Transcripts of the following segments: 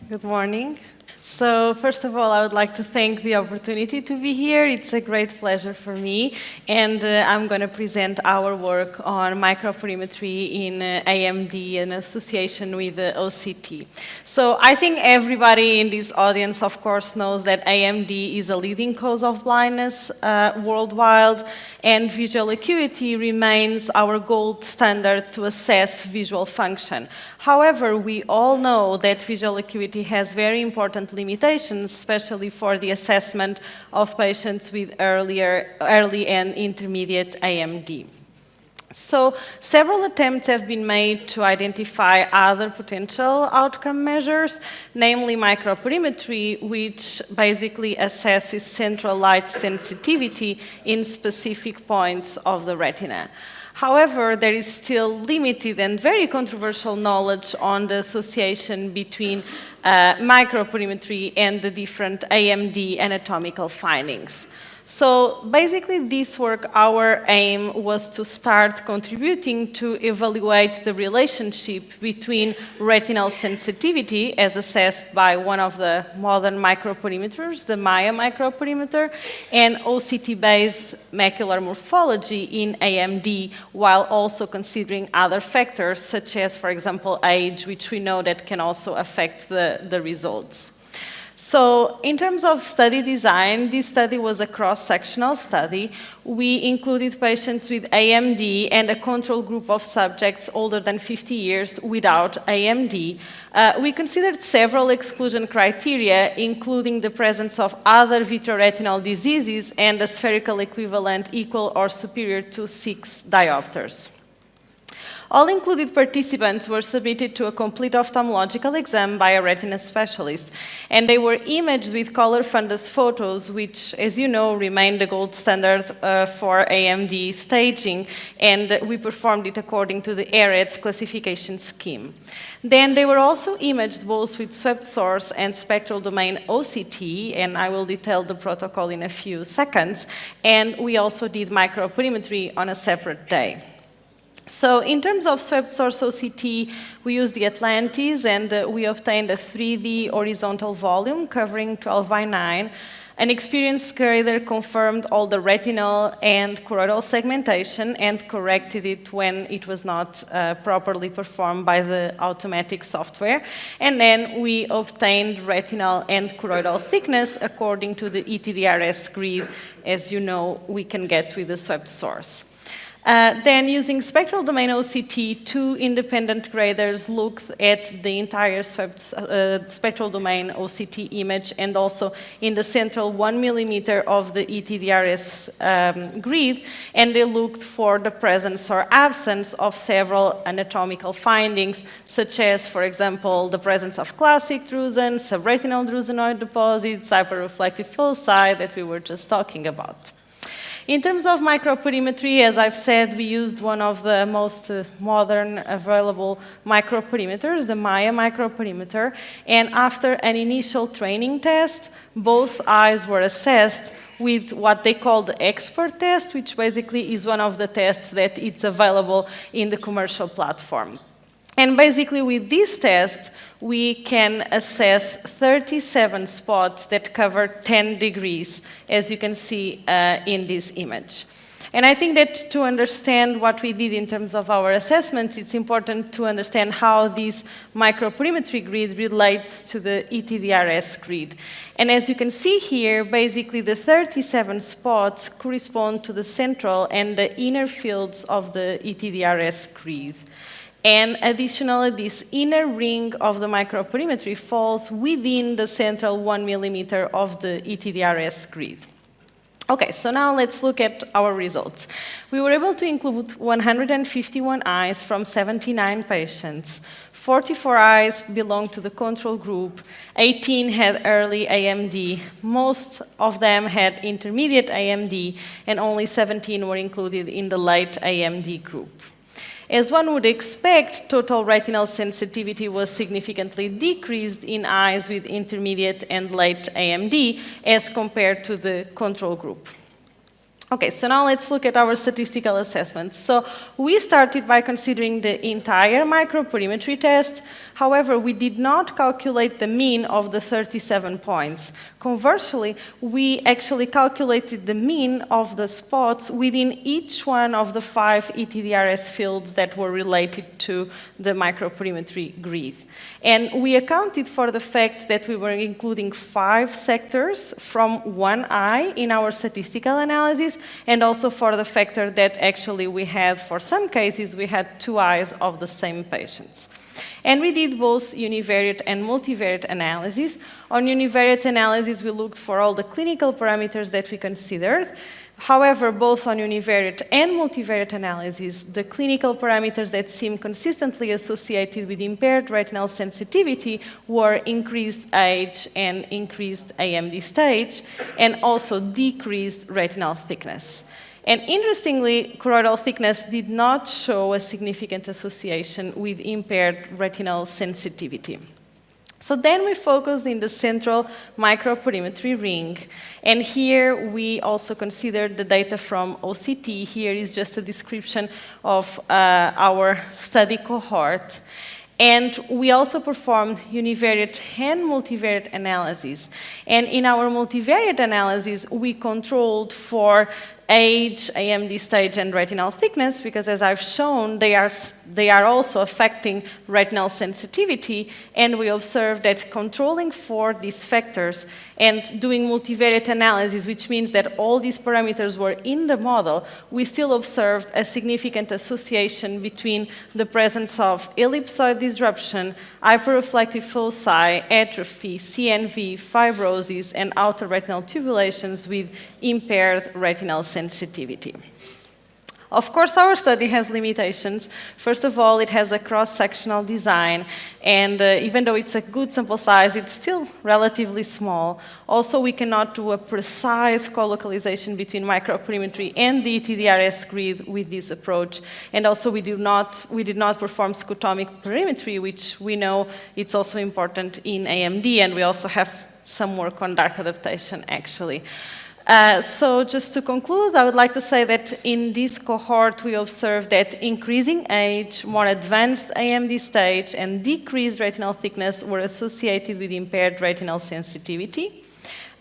Good morning. So first of all, I would like to thank the opportunity to be here. It's a great pleasure for me. And I'm going to present our work on microperimetry in AMD in association with the OCT. So I think everybody in this audience, of course, knows that AMD is a leading cause of blindness worldwide, and visual acuity remains our gold standard to assess visual function. However, we all know that visual acuity has very important limitations, especially for the assessment of patients with early and intermediate AMD. So several attempts have been made to identify other potential outcome measures, namely microperimetry, which basically assesses central light sensitivity in specific points of the retina. However, there is still limited and very controversial knowledge on the association between microperimetry and the different AMD anatomical findings. So basically this work, our aim was to start contributing to evaluate the relationship between retinal sensitivity as assessed by one of the modern microperimeters, the Maya microperimeter, and OCT-based macular morphology in AMD, while also considering other factors such as, for example, age, which we know that can also affect the results. So in terms of study design, this study was a cross-sectional study. We included patients with AMD and a control group of subjects older than 50 years without AMD. We considered several exclusion criteria, including the presence of other vitreoretinal diseases and a spherical equivalent equal or superior to 6 diopters. All included participants were submitted to a complete ophthalmological exam by a retina specialist, and they were imaged with color fundus photos, which, as you know, remain the gold standard for AMD staging, and we performed it according to the ETDRS classification scheme. Then they were also imaged both with swept source and spectral domain OCT, and I will detail the protocol in a few seconds, and we also did microperimetry on a separate day. So in terms of swept source OCT, we used the Atlantis, and we obtained a 3D horizontal volume covering 12/9. An experienced grader confirmed all the retinal and choroidal segmentation and corrected it when it was not properly performed by the automatic software. And then we obtained retinal and choroidal thickness according to the ETDRS grid, as you know we can get with the swept source. Then, using spectral domain OCT, 2 independent graders looked at the entire spectral domain OCT image and also in the central 1 millimeter of the ETDRS grid, and they looked for the presence or absence of several anatomical findings, such as, for example, the presence of classic drusen, subretinal drusenoid deposits, hyperreflective foci that we were just talking about. In terms of microperimetry, as I've said, we used one of the most modern available microperimeters, the Maya microperimeter, and after an initial training test, both eyes were assessed with what they call the expert test, which basically is one of the tests that it's available in the commercial platform. And basically with this test, we can assess 37 spots that cover 10 degrees, as you can see in this image. And I think that to understand what we did in terms of our assessments, it's important to understand how this microperimetry grid relates to the ETDRS grid. And as you can see here, basically the 37 spots correspond to the central and the inner fields of the ETDRS grid. And additionally, this inner ring of the microperimetry falls within the central 1 millimeter of the ETDRS grid. Okay, so now let's look at our results. We were able to include 151 eyes from 79 patients. 44 eyes belonged to the control group, 18 had early AMD, most of them had intermediate AMD, and only 17 were included in the late AMD group. As one would expect, total retinal sensitivity was significantly decreased in eyes with intermediate and late AMD as compared to the control group. Okay, so now let's look at our statistical assessments. So we started by considering the entire microperimetry test. However, we did not calculate the mean of the 37 points. Conversely, we actually calculated the mean of the spots within each one of the 5 ETDRS fields that were related to the microperimetry grid. And we accounted for the fact that we were including 5 sectors from one eye in our statistical analysis, and also for the factor that actually we had, for some cases, we had 2 eyes of the same patients. And we did both univariate and multivariate analysis. On univariate analysis, we looked for all the clinical parameters that we considered. However, both on univariate and multivariate analysis, the clinical parameters that seem consistently associated with impaired retinal sensitivity were increased age and increased AMD stage, and also decreased retinal thickness. And interestingly, choroidal thickness did not show a significant association with impaired retinal sensitivity. So then we focused in the central microperimetry ring. And here we also considered the data from OCT. Here is just a description of our study cohort. And we also performed univariate and multivariate analyses. And in our multivariate analysis, we controlled for age, AMD stage, and retinal thickness, because as I've shown, they are also affecting retinal sensitivity, and we observed that controlling for these factors and doing multivariate analysis, which means that all these parameters were in the model, we still observed a significant association between the presence of ellipsoid disruption, hyperreflective foci, atrophy, CNV, fibrosis, and outer retinal tubulations with impaired retinal sensitivity. Of course, our study has limitations. First of all, it has a cross-sectional design, and even though it's a good sample size, it's still relatively small. Also, we cannot do a precise co-localization between microperimetry and the ETDRS grid with this approach. And also, we did not perform scotomic perimetry, which we know it's also important in AMD, and we also have some work on dark adaptation, actually. So just to conclude, I would like to say that in this cohort, we observed that increasing age, more advanced AMD stage, and decreased retinal thickness were associated with impaired retinal sensitivity.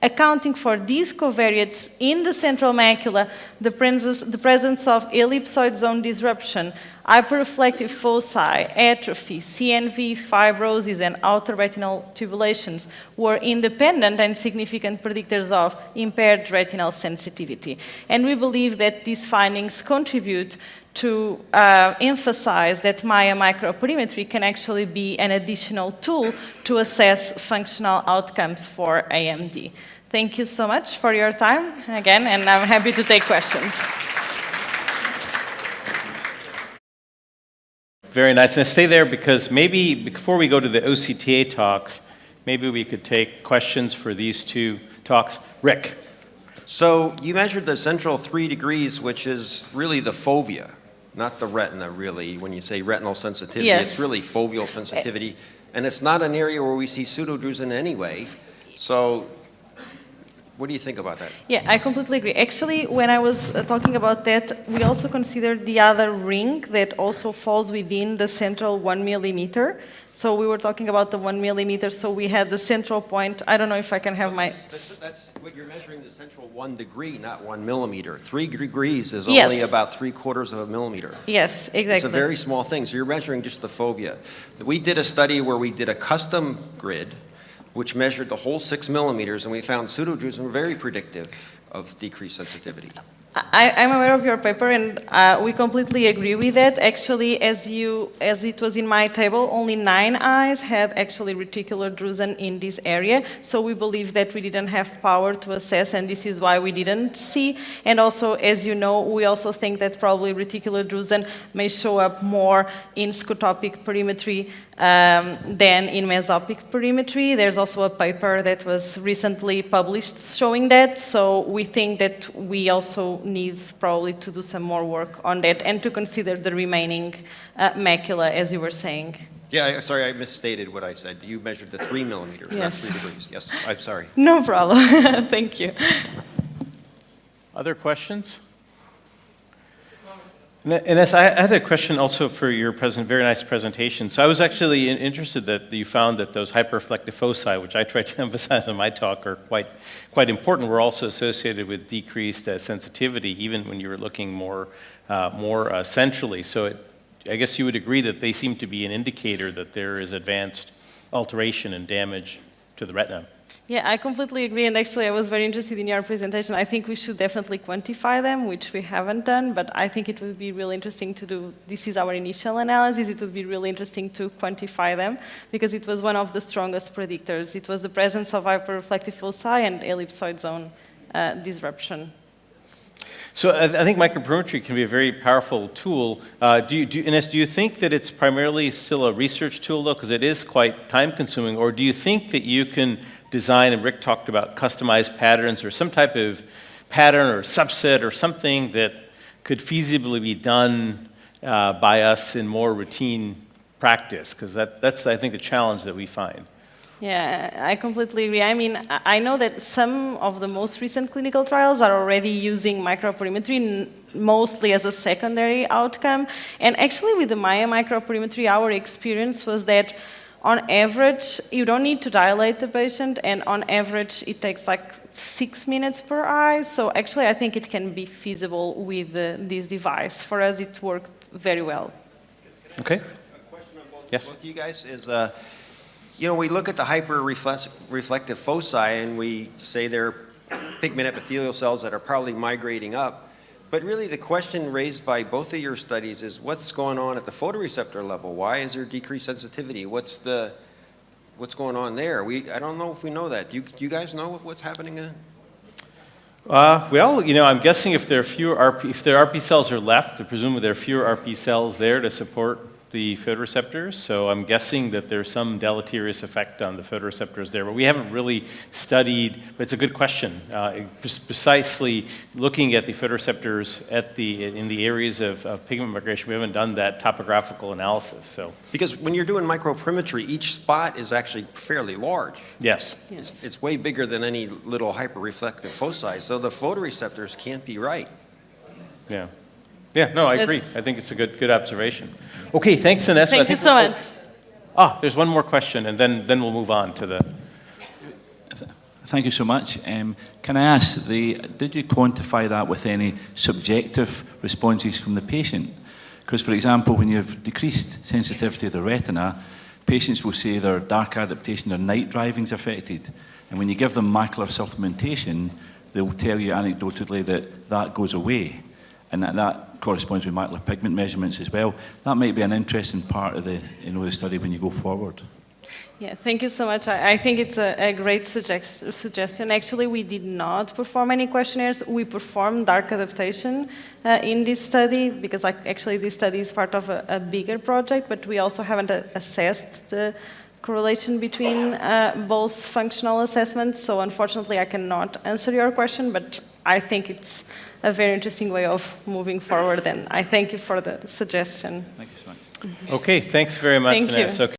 Accounting for these covariates in the central macula, the presence of ellipsoid zone disruption, hyperreflective foci, atrophy, CNV, fibrosis, and outer retinal tubulations were independent and significant predictors of impaired retinal sensitivity. And we believe that these findings contribute to emphasize that Maya microperimetry can actually be an additional tool to assess functional outcomes for AMD. Thank you so much for your time again, and I'm happy to take questions. Very nice. And stay there, because maybe before we go to the OCT-A talks, maybe we could take questions for these 2 talks. Rick. So you measured the central 3 degrees, which is really the fovea, not the retina, really. When you say retinal sensitivity, yes. It's really foveal sensitivity. And it's not an area where we see pseudodrusen anyway. So what do you think about that? Yeah, I completely agree. Actually, when I was talking about that, we also considered the other ring that also falls within the central 1 millimeter. So we were talking about the 1 millimeter, so we had the central point. I don't know if I can have my... That's what you're measuring, the central 1 degree, not 1 millimeter. 3 degrees is yes. only about 3/4 of a millimeter. Yes, exactly. It's a very small thing, so you're measuring just the fovea. We did a study where we did a custom grid, which measured the whole 6 millimeters, and we found pseudodrusen were very predictive of decreased sensitivity. I'm aware of your paper, and we completely agree with that. Actually, as it was in my table, only 9 eyes had actually reticular drusen in this area. So we believe that we didn't have power to assess, and this is why we didn't see. And also, as you know, we also think that probably reticular drusen may show up more in scotopic perimetry than in mesopic perimetry. There's also a paper that was recently published showing that. So we think that we also need probably to do some more work on that and to consider the remaining macula, as you were saying. Yeah, sorry, I misstated what I said. You measured the 3 millimeters, yes. not 3 degrees. Yes, I'm sorry. No problem. Thank you. Other questions? Ines, I had a question also for your very nice presentation. So I was actually interested that you found that those hyperreflective foci, which I tried to emphasize in my talk, are quite important, were also associated with decreased sensitivity, even when you were looking more centrally. So I guess you would agree that they seem to be an indicator that there is advanced alteration and damage to the retina. Yeah, I completely agree, and actually I was very interested in your presentation. I think we should definitely quantify them, which we haven't done, but I think it would be really interesting to do, this is our initial analysis, it would be really interesting to quantify them, because it was one of the strongest predictors. It was the presence of hyperreflective foci and ellipsoid zone disruption. So I think microperimetry can be a very powerful tool. Ines, do you think that it's primarily still a research tool, though, because it is quite time-consuming, or do you think that you can design, and Rick talked about customized patterns or some type of pattern or subset or something that could feasibly be done by us in more routine practice? Because that's, I think, the challenge that we find. Yeah, I completely agree. I mean, I know that some of the most recent clinical trials are already using microperimetry mostly as a secondary outcome. And actually with the Maya microperimetry, our experience was that on average, you don't need to dilate the patient, and on average, it takes like 6 minutes per eye. So actually, I think it can be feasible with this device. For us, it worked very well. Okay. A question on Yes. both you guys is, you know, we look at the hyper-reflective foci and we say they're pigment epithelial cells that are probably migrating up. But really the question raised by both of your studies is what's going on at the photoreceptor level? Why is there decreased sensitivity? What's going on there? I don't know if we know that. Do you guys know what's happening in? Well, you know, I'm guessing if there are RP cells are left, presumably there are fewer RP cells there to support the photoreceptors, so I'm guessing that there's some deleterious effect on the photoreceptors there, but we haven't really studied, but it's a good question, precisely looking at the photoreceptors in the areas of pigment migration. We haven't done that topographical analysis. So Because when you're doing microperimetry, each spot is actually fairly large. yes. It's way bigger than any little hyperreflective foci, so the photoreceptors can't be right. Yeah. Yeah, no, I agree. I think it's a good observation. Okay, thanks, Ines. Thank you so much. There's one more question, and then we'll move on to the... Thank you so much. Can I ask, did you quantify that with any subjective responses from the patient? Because, for example, when you've decreased sensitivity of the retina, patients will say their dark adaptation, their night driving is affected. And when you give them macular supplementation, they'll tell you anecdotally that goes away. And that corresponds with macular pigment measurements as well. That might be an interesting part of the study when you go forward. Yeah, thank you so much. I think it's a great suggestion. Actually, we did not perform any questionnaires. We performed dark adaptation in this study because actually this study is part of a bigger project, but we also haven't assessed the correlation between both functional assessments. So unfortunately, I cannot answer your question, but I think it's a very interesting way of moving forward, and I thank you for the suggestion. Thank you so much. Okay, thanks very much, Thank you. Ines. Okay.